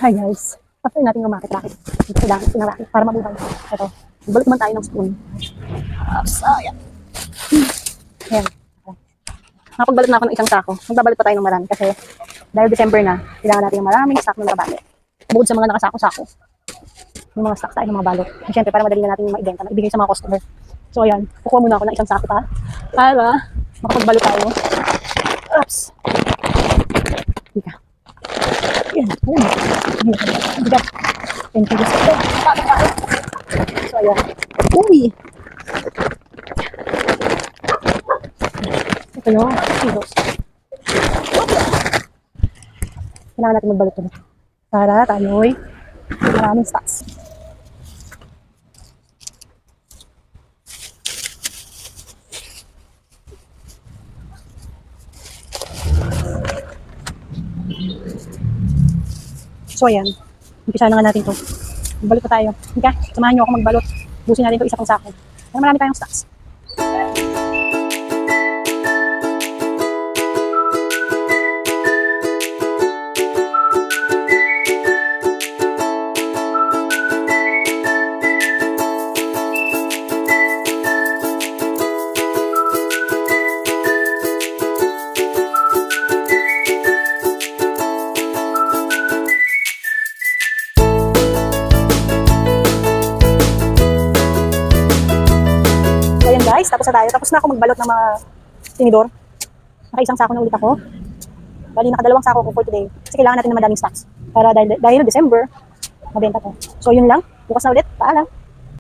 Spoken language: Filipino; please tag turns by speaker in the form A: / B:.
A: Hi guys. After natin umakit-rakit. Dito lang, pinarakit para mabuhay. Ito. Balik naman tayo ng spoon. Ayan. Ayan. Nakapagbalot na ako ng isang sako. Magbabalot pa tayo ng marami kasi dahil December na, kailangan natin ng maraming stock na nakabalot. Bukod sa mga nakasako-sako. Yung mga stock tayo ng mga balot. And syempre, para madali na natin yung maibenta, maibigay sa mga customer. So ayan, kukuha muna ako ng isang sako pa para makapagbalot tayo. Oops. Dika. Ayan. Ayan. Bigat. Thank you. So ayan. Uy! Ito yung kilos. Kailangan natin magbalot ulit para tayo'y maraming stocks. So ayan, umpisa na nga natin to. Magbalot pa tayo. Okay, samahan nyo ako magbalot. Busin natin to isa pang sako. Para marami tayong stocks. Guys, tapos na tayo. Tapos na ako magbalot ng mga tinidor. Naka-isang sako na ulit ako. Bali, nakadalawang sako ko for today. Kasi kailangan natin ng madaming stocks. Para dahil December, mabenta ko. So, yun lang. Bukas na ulit. Paalam.